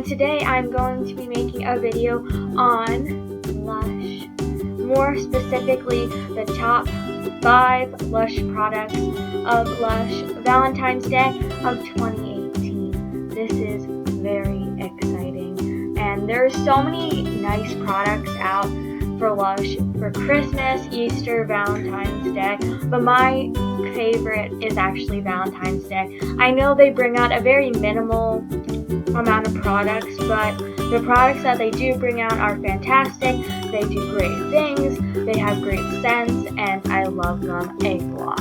today I'm going to be making a video on LUSH. More specifically, the top 5 LUSH products of LUSH Valentine's Day of 2018. This is very exciting, and there's so many nice products out for LUSH for Christmas, Easter, Valentine's Day, but my favorite is actually Valentine's Day. I know they bring out a very minimal amount of products, but the products that they do bring out are fantastic. They do great things, they have great scents, and I love them a lot.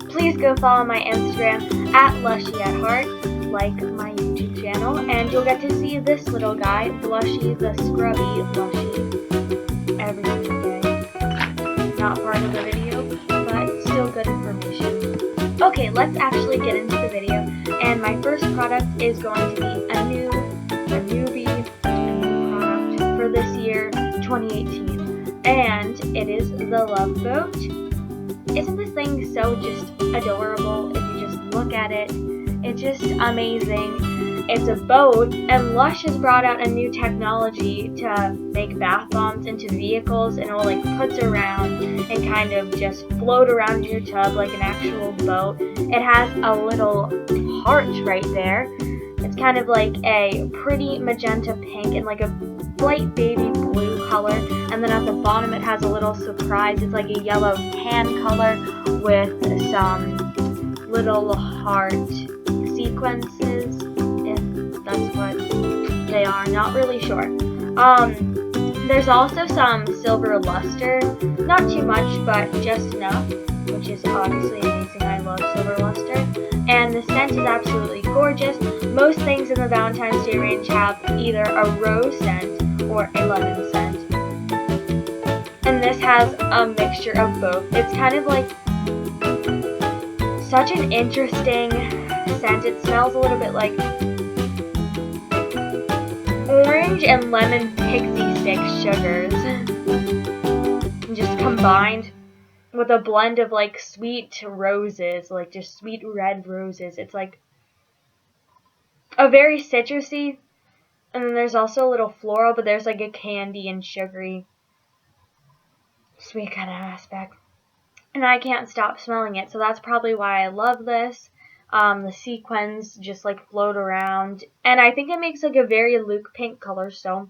Please go follow my Instagram at lushy@heart, like my YouTube channel, and you'll get to see this little guy, Blushy the Scrubby Blushy, every single day. Not part of the video, but still good information. Okay, let's actually get into the video, and my first product is going to be a newbie product for this year, 2018, and it is the Love Boat. Isn't this thing so just adorable? If you just look at it, it's just amazing. It's a boat, and LUSH has brought out a new technology to make bath bombs into vehicles, and it will puts around and kind of just float around your tub like an actual boat. It has a little heart right there. It's kind of like a pretty magenta pink and like a light baby blue color, and then at the bottom it has a little surprise. It's like a yellow tan color with some little heart sequences, if that's what they are, not really sure. There's also some silver luster, not too much, but just enough, which is obviously amazing. I love silver luster, and the scent is absolutely gorgeous. Most things in the Valentine's Day range have either a rose scent or a lemon scent, and this has a mixture of both. It's kind of like such an interesting scent. It smells a little bit like orange and lemon pixie stick sugars, just combined with a blend of sweet roses, just sweet red roses. It's like a very citrusy, and then there's also a little floral, but there's a candy and sugary sweet kind of aspect. And I can't stop smelling it, so that's probably why I love this. The sequins just float around, and I think it makes a very Luke pink color, so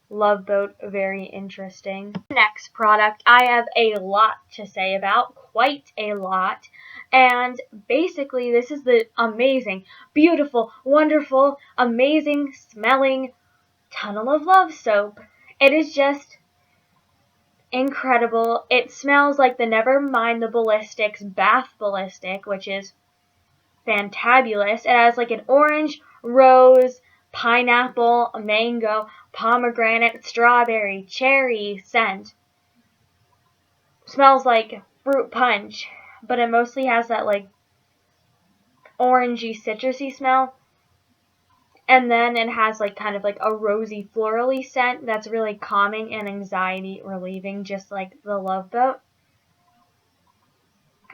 Love Boat, very interesting. Next product I have a lot to say about, quite a lot, and basically this is the amazing, beautiful, wonderful, amazing smelling Tunnel of Love soap. It is just incredible. It smells like the Nevermind the Ballistics Bath Ballistic, which is fantabulous. It has an orange, rose, pineapple, mango, pomegranate, strawberry, cherry scent. Smells like fruit punch, but it mostly has that orangey, citrusy smell. And then it has kind of a rosy, florally scent that's really calming and anxiety relieving, just like the Love Boat.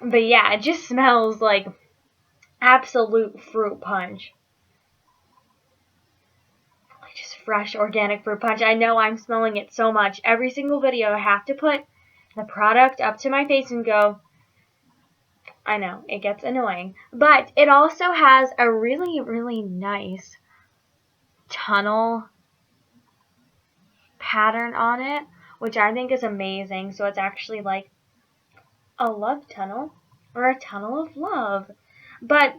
But yeah, it just smells like absolute fruit punch. Just fresh, organic fruit punch. I know I'm smelling it so much. Every single video I have to put the product up to my face and go. I know, it gets annoying. But it also has a really, really nice tunnel pattern on it, which I think is amazing. So it's actually like a love tunnel, or a tunnel of love. But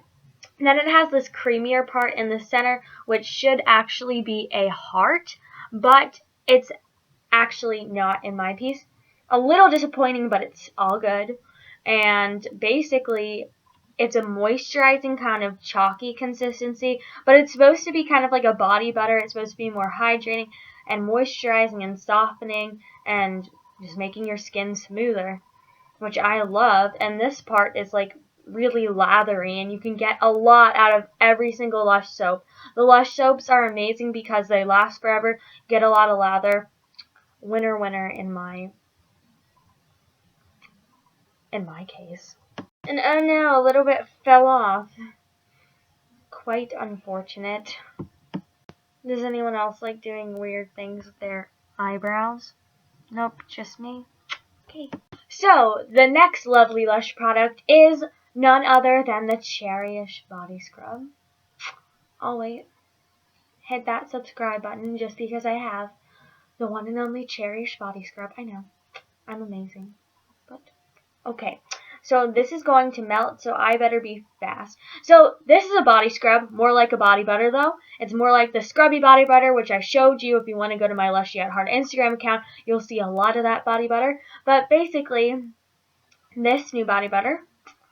then it has this creamier part in the center, which should actually be a heart, but it's actually not in my piece. A little disappointing, but it's all good. And basically, it's a moisturizing kind of chalky consistency, but it's supposed to be kind of like a body butter. It's supposed to be more hydrating and moisturizing and softening and just making your skin smoother, which I love. And this part is really lathery, and you can get a lot out of every single LUSH soap. The LUSH soaps are amazing because they last forever, get a lot of lather. Winner, winner in my case. And oh no, a little bit fell off. Quite unfortunate. Does anyone else like doing weird things with their eyebrows? Nope, just me. Okay. So, the next lovely Lush product is none other than the Cherryish Body Scrub. I'll wait. Hit that subscribe button just because I have the one and only Cherryish Body Scrub. I know. I'm amazing. But, okay. So this is going to melt, so I better be fast. So this is a body scrub, more like a body butter though. It's more like the scrubby body butter, which I showed you. If you want to go to my Lush Yet Hard Instagram account, you'll see a lot of that body butter. But basically, this new body butter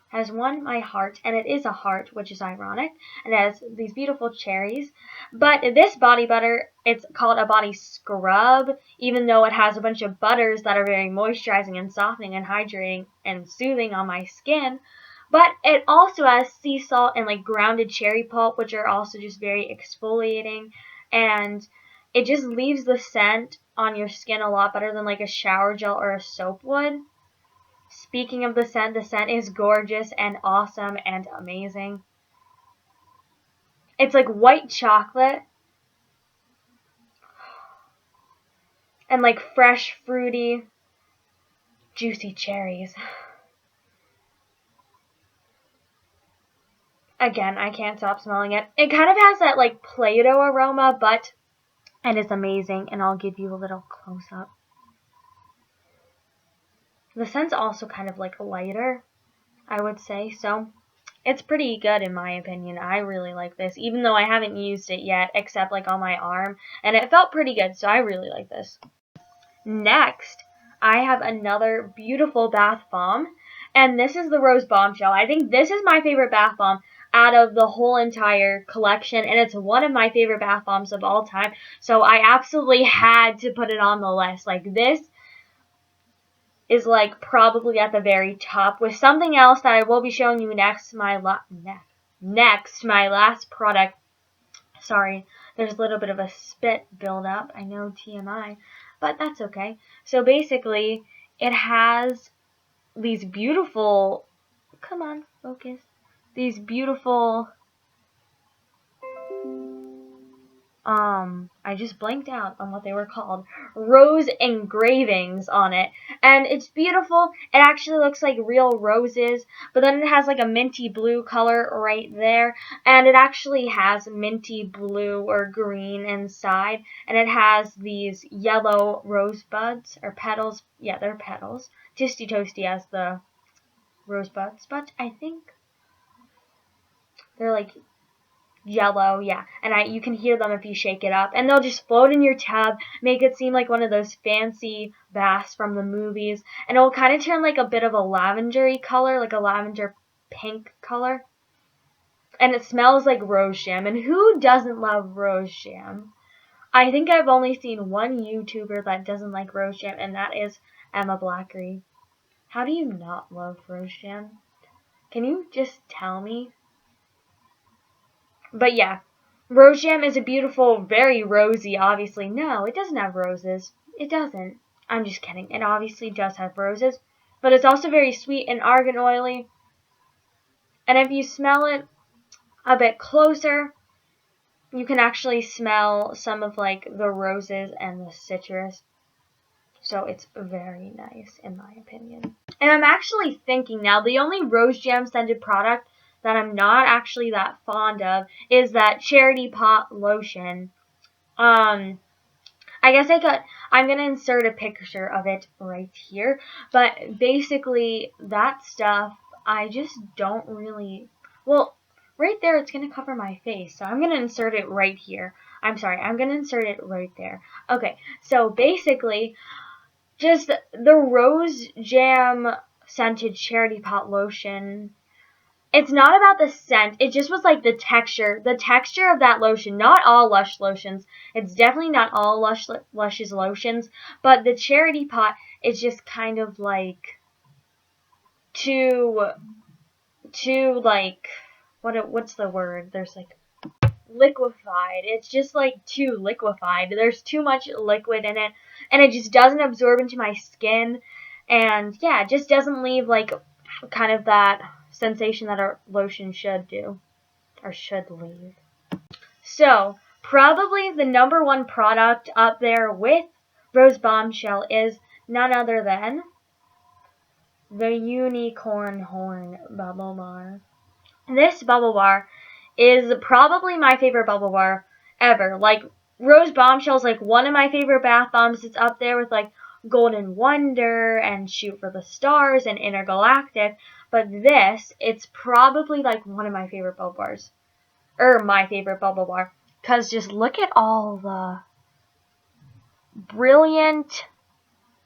has won my heart, and it is a heart, which is ironic, and it has these beautiful cherries. But this body butter, it's called a body scrub, even though it has a bunch of butters that are very moisturizing and softening and hydrating and soothing on my skin. But it also has sea salt and like grounded cherry pulp, which are also just very exfoliating, and it just leaves the scent on your skin a lot better than like a shower gel or a soap would. Speaking of the scent is gorgeous and awesome and amazing. It's like white chocolate and like fresh, fruity, juicy cherries. Again, I can't stop smelling it. It kind of has that like Play-Doh aroma, but it is amazing, and I'll give you a little close-up. The scent's also kind of like lighter, I would say, so it's pretty good in my opinion. I really like this, even though I haven't used it yet, except like on my arm, and it felt pretty good, so I really like this. Next, I have another beautiful bath bomb, and this is the Rose Bombshell. I think this is my favorite bath bomb out of the whole entire collection, and it's one of my favorite bath bombs of all time, so I absolutely had to put it on the list. Like, this is like probably at the very top, with something else that I will be showing you next. My last product. Sorry, there's a little bit of a spit buildup. I know, TMI, but that's okay. So basically, it has these beautiful, come on, focus, these beautiful, I just blanked out on what they were called, rose engravings on it, and it's beautiful. It actually looks like real roses, but then it has like a minty blue color right there, and it actually has minty blue or green inside, and it has these yellow rosebuds, or petals, yeah, they're petals, Tisty Toasty as the rosebuds, but I think they're like yellow, yeah, and you can hear them if you shake it up, and they'll just float in your tub, make it seem like one of those fancy baths from the movies, and it'll kind of turn like a bit of a lavendery color, like a lavender pink color, and it smells like rose jam, and who doesn't love rose jam? I think I've only seen one YouTuber that doesn't like rose jam, and that is Emma Blackery. How do you not love rose jam? Can you just tell me? But yeah, rose jam is a beautiful, very rosy, obviously. No, it doesn't have roses. It doesn't. I'm just kidding. It obviously does have roses. But it's also very sweet and argan oily. And if you smell it a bit closer, you can actually smell some of like the roses and the citrus. So it's very nice in my opinion. And I'm actually thinking now, the only rose jam scented product that I'm not actually that fond of is that Charity Pot lotion. I guess I'm going to insert a picture of it right here, but basically that stuff, I just don't really, well, right there it's going to cover my face, so I'm going to insert it right here. I'm sorry, I'm going to insert it right there. Okay, so basically, just the rose jam scented Charity Pot lotion, it's not about the scent, it just was like the texture of that lotion. Not all Lush lotions, it's definitely not all Lush's lotions, but the Charity Pot is just kind of like too like, what's the word, there's like liquefied. It's just like too liquefied. There's too much liquid in it, and it just doesn't absorb into my skin, and yeah, it just doesn't leave like kind of that sensation that our lotion should do, or should leave. So, probably the #1 product up there with Rose Bombshell is none other than the Unicorn Horn Bubble Bar. This bubble bar is probably my favorite bubble bar ever. Like, Rose Bombshell is like one of my favorite bath bombs. It's up there with like Golden Wonder and Shoot for the Stars and Intergalactic. But this, it's probably like one of my favorite bubble bars. My favorite bubble bar. Because just look at all the brilliant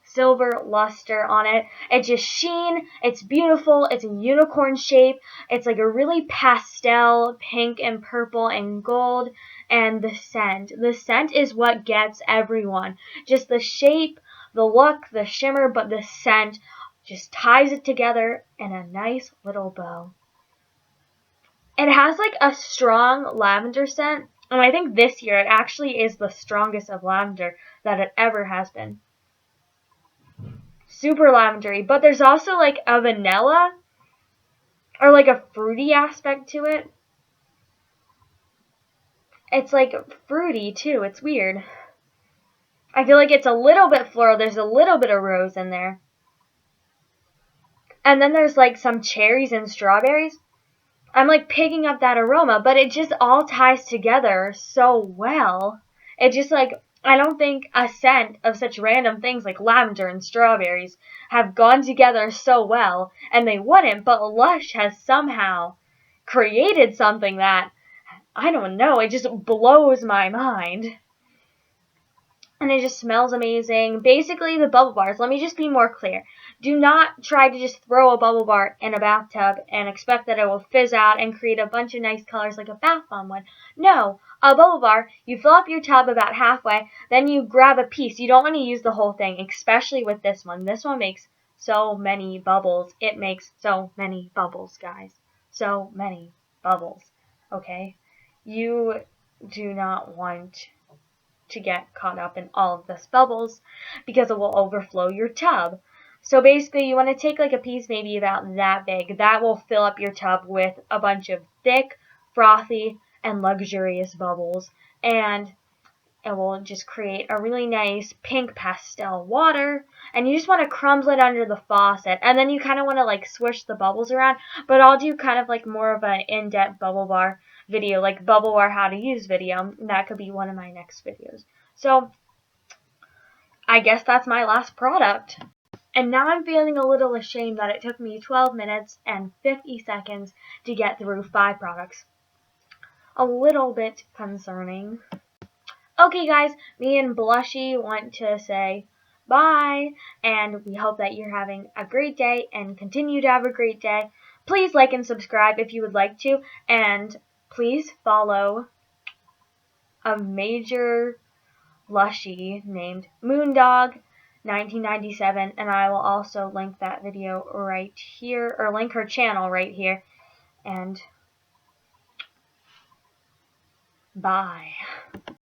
silver luster on it. It's just sheen. It's beautiful. It's a unicorn shape. It's like a really pastel pink and purple and gold. And the scent. The scent is what gets everyone. Just the shape, the look, the shimmer, but the scent just ties it together in a nice little bow. It has like a strong lavender scent. And I think this year it actually is the strongest of lavender that it ever has been. Super lavendery, but there's also like a vanilla or like a fruity aspect to it. It's like fruity too. It's weird. I feel like it's a little bit floral. There's a little bit of rose in there. And then there's like some cherries and strawberries. I'm like picking up that aroma, but it just all ties together so well. It just like, I don't think a scent of such random things like lavender and strawberries have gone together so well, and they wouldn't, but Lush has somehow created something that, I don't know, it just blows my mind. And it just smells amazing. Basically, the bubble bars, let me just be more clear. Do not try to just throw a bubble bar in a bathtub and expect that it will fizz out and create a bunch of nice colors like a bath bomb would. No, a bubble bar, you fill up your tub about halfway, then you grab a piece. You don't want to use the whole thing, especially with this one. This one makes so many bubbles. It makes so many bubbles, guys. So many bubbles, okay? You do not want to get caught up in all of this bubbles because it will overflow your tub. So basically you want to take like a piece maybe about that big. That will fill up your tub with a bunch of thick, frothy, and luxurious bubbles. And it will just create a really nice pink pastel water. And you just want to crumble it under the faucet. And then you kind of want to like swish the bubbles around. But I'll do kind of like more of an in-depth bubble bar video, like bubble bar how to use video. That could be one of my next videos. So I guess that's my last product. And now I'm feeling a little ashamed that it took me 12 minutes and 50 seconds to get through 5 products. A little bit concerning. Okay guys, me and Blushy want to say bye, and we hope that you're having a great day and continue to have a great day. Please like and subscribe if you would like to, and please follow a major Lushy named Moondog 1997, and I will also link that video right here, or link her channel right here, and bye.